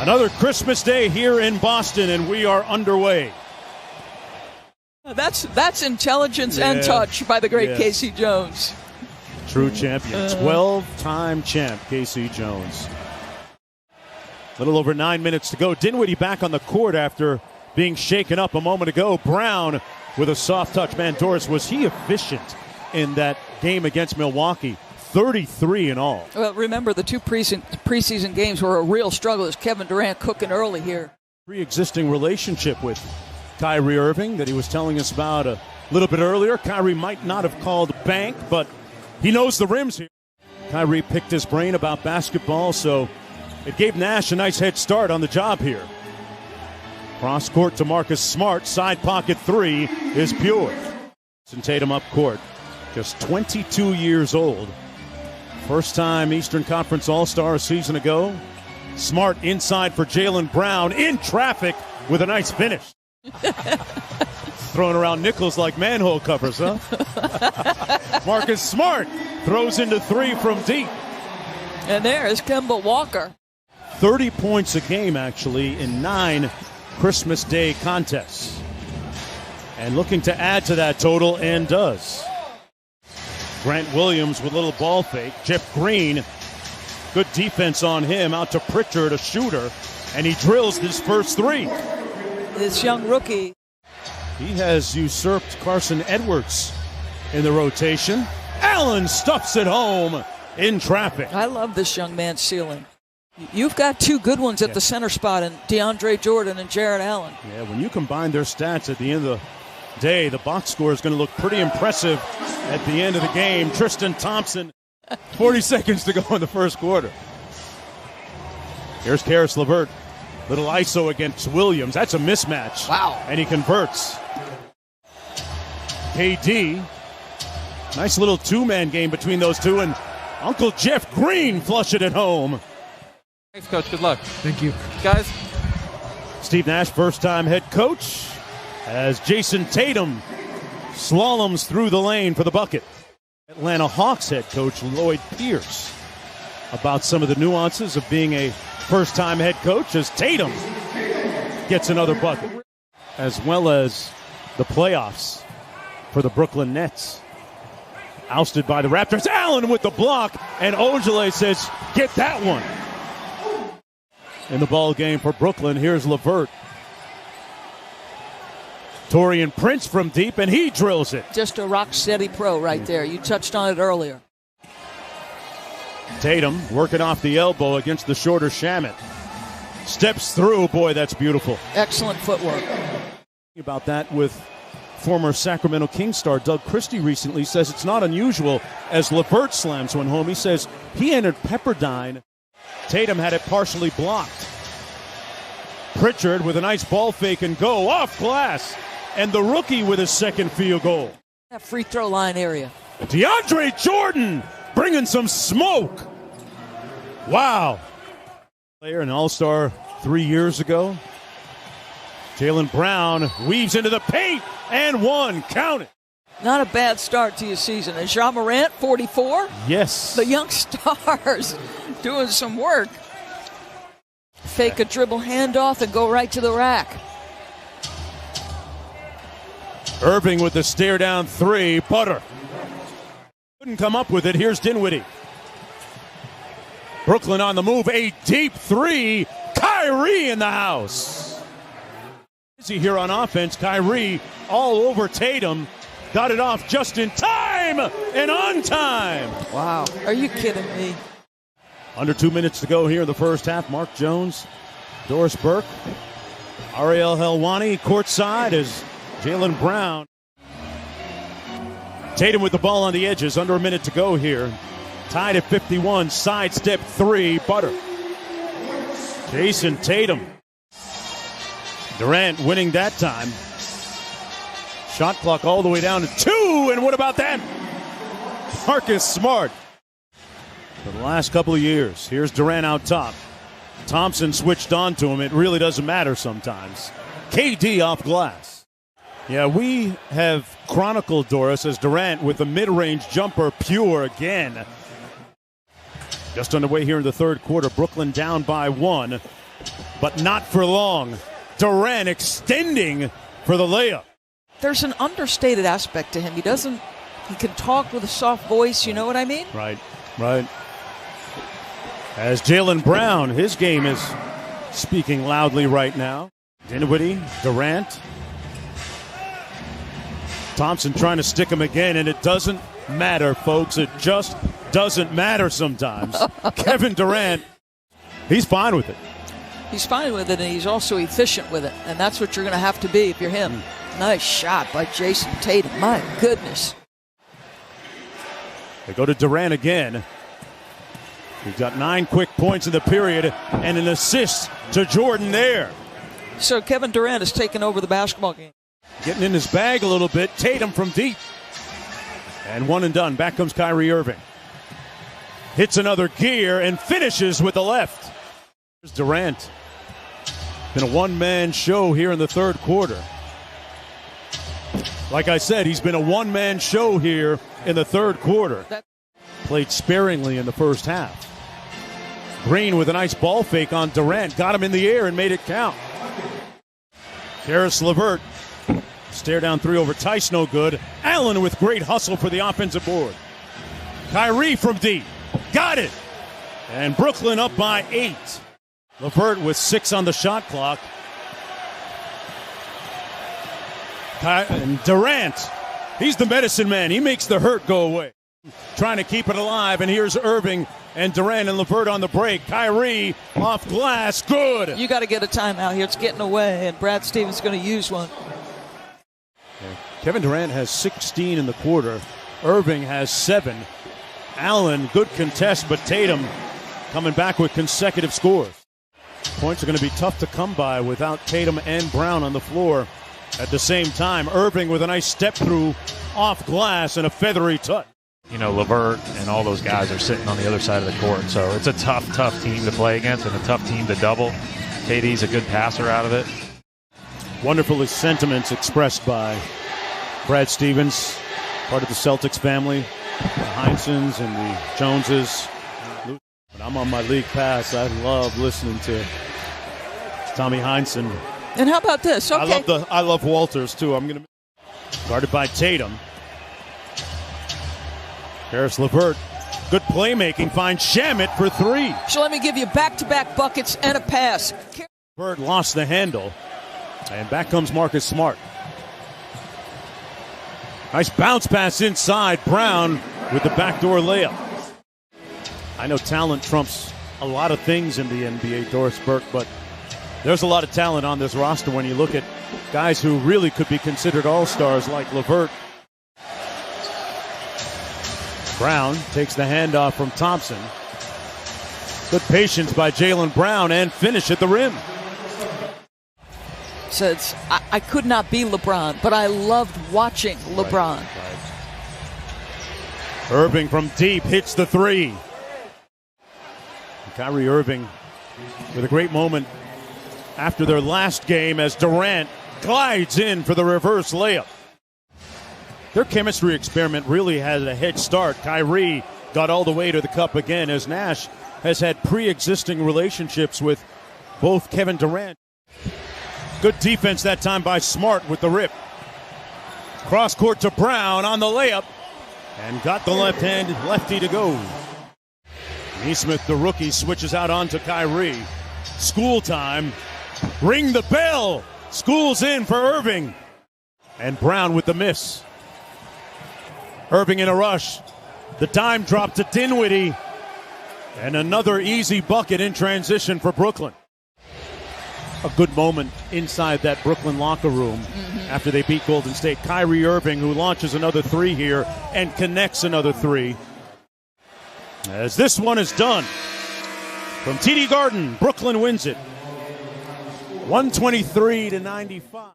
Another Christmas Day here in Boston, and we are underway. That's intelligence and touch by the great Casey Jones. True champion, 12-time champ, Casey Jones. A little over 9 minutes to go. Dinwiddie back on the court after being shaken up a moment ago. Brown with a soft touch. Man, Doris, was he efficient in that game against Milwaukee? 33 in all. Well, remember, the two preseason games were a real struggle as Kevin Durant cooking early here. Pre-existing relationship with Kyrie Irving that he was telling us about a little bit earlier. Kyrie might not have called bank, but he knows the rims here. Kyrie picked his brain about basketball, so it gave Nash a nice head start on the job here. Cross court to Marcus Smart. Side pocket three is pure. And Tatum up court. Just 22 years old. First time Eastern Conference All-Star a season ago. Smart inside for Jaylen Brown. In traffic with a nice finish. Throwing around nickels like manhole covers, huh? Marcus Smart throws into three from deep. And there is Kemba Walker. 30 points a game, actually, in 9 Christmas Day contests. And looking to add to that total, and does. Grant Williams with a little ball fake. Jeff Green, good defense on him. Out to Pritchard, a shooter. And he drills his first three. This young rookie. He has usurped Carson Edwards in the rotation. Allen stuffs it home in traffic. I love this young man's ceiling. You've got two good ones at the center spot in DeAndre Jordan and Jared Allen. Yeah, when you combine their stats at the end of the day, the box score is going to look pretty impressive at the end of the game. Tristan Thompson, 40 seconds to go in the first quarter. Here's Karis LeVert. Little ISO against Williams. That's a mismatch. Wow. And he converts. KD. Nice little two-man game between those two. And Uncle Jeff Green flush it at home. Thanks, Coach. Good luck. Thank you. Guys. Steve Nash, first-time head coach, as Jason Tatum slaloms through the lane for the bucket. Atlanta Hawks head coach Lloyd Pierce about some of the nuances of being a first-time head coach as Tatum gets another bucket, as well as the playoffs for the Brooklyn Nets. Ousted by the Raptors. Allen with the block, and Ojale says, get that one. In the ball game for Brooklyn, here's LeVert. Taurean Prince from deep, and he drills it. Just a rock-steady pro right there. You touched on it earlier. Tatum working off the elbow against the shorter Shamet. Steps through. Boy, that's beautiful. Excellent footwork. About that with former Sacramento Kings star Doug Christie recently. Says it's not unusual as LeVert slams one home. He says he entered Pepperdine. Tatum had it partially blocked. Pritchard with a nice ball fake and go off glass. And the rookie with his second field goal. That free throw line area. DeAndre Jordan bringing some smoke. Wow. Player, an all-star 3 years ago. Jaylen Brown weaves into the paint and one. Count it. Not a bad start to your season. And Ja Morant, 44? Yes. The young stars doing some work. Fake a dribble handoff and go right to the rack. Irving with the stare down three. Butter. Couldn't come up with it. Here's Dinwiddie. Brooklyn on the move. A deep three. Kyrie in the house. Busy here on offense. Kyrie all over Tatum. Got it off just in time and on time. Wow. Are you kidding me? Under 2 minutes to go here in the first half. Mark Jones, Doris Burke, Ariel Helwani courtside as Jaylen Brown. Tatum with the ball on the edges. Under a minute to go here. Tied at 51. Sidestep three. Butter. Jason Tatum. Durant winning that time. Shot clock all the way down to 2. And what about that? Marcus Smart. For the last couple of years. Here's Durant out top. Thompson switched on to him. It really doesn't matter sometimes. KD off glass. Yeah, we have chronicled Doris as Durant with the mid-range jumper pure again. Just underway here in the third quarter. Brooklyn down by 1. but not for long. Durant extending for the layup. There's an understated aspect to him. He can talk with a soft voice, you know what I mean? Right. As Jaylen Brown, his game is speaking loudly right now. Dinwiddie, Durant. Thompson trying to stick him again, and it doesn't matter, folks. It just doesn't matter sometimes. Kevin Durant, he's fine with it. He's fine with it, and he's also efficient with it, and that's what you're going to have to be if you're him. Nice shot by Jason Tatum. My goodness. They go to Durant again. He's got 9 quick points in the period and an assist to Jordan there. So Kevin Durant has taken over the basketball game. Getting in his bag a little bit. Tatum from deep. And one and done. Back comes Kyrie Irving. Hits another gear and finishes with the left. Here's Durant. Been a one-man show here in the third quarter. Like I said, he's been a one-man show here in the third quarter. Played sparingly in the first half. Green with a nice ball fake on Durant. Got him in the air and made it count. Karis LeVert. Stare down three over Tice, no good. Allen with great hustle for the offensive board. Kyrie from deep. Got it. And Brooklyn up by 8. LeVert with 6 on the shot clock. And Durant, he's the medicine man. He makes the hurt go away. Trying to keep it alive, and here's Irving and Durant and LeVert on the break. Kyrie off glass, good. You got to get a timeout here. It's getting away, and Brad Stevens going to use one. Kevin Durant has 16 in the quarter. Irving has 7. Allen, good contest, but Tatum coming back with consecutive scores. Points are going to be tough to come by without Tatum and Brown on the floor at the same time. Irving with a nice step through off glass and a feathery touch. You know, LeVert and all those guys are sitting on the other side of the court, so it's a tough team to play against and a tough team to double. KD's a good passer out of it. Wonderful sentiments expressed by Brad Stevens, part of the Celtics family, the Heinsons and the Joneses. When I'm on my league pass, I love listening to Tommy Heinsohn. And how about this? Okay. I love Walters too. Guarded by Tatum. Karis LeVert, good playmaking, finds Shamet for 3. So let me give you back-to-back buckets and a pass. LeVert lost the handle, and back comes Marcus Smart. Nice bounce pass inside. Brown with the backdoor layup. I know talent trumps a lot of things in the NBA, Doris Burke, but there's a lot of talent on this roster when you look at guys who really could be considered all-stars like LeVert. Brown takes the handoff from Thompson. Good patience by Jaylen Brown and finish at the rim. Says, I could not be LeBron, but I loved watching LeBron. Right. Irving from deep hits the 3. And Kyrie Irving with a great moment after their last game as Durant glides in for the reverse layup. Their chemistry experiment really had a head start. Kyrie got all the way to the cup again as Nash has had pre-existing relationships with both Kevin Durant. Good defense that time by Smart with the rip. Cross court to Brown on the layup and got the lefty to go. Nesmith, the rookie, switches out onto Kyrie. School time. Ring the bell. School's in for Irving. And Brown with the miss. Irving in a rush. The dime drop to Dinwiddie. And another easy bucket in transition for Brooklyn. A good moment inside that Brooklyn locker room after they beat Golden State. Kyrie Irving, who launches another 3 here and connects another 3. As this one is done from TD Garden, Brooklyn wins it 123-95.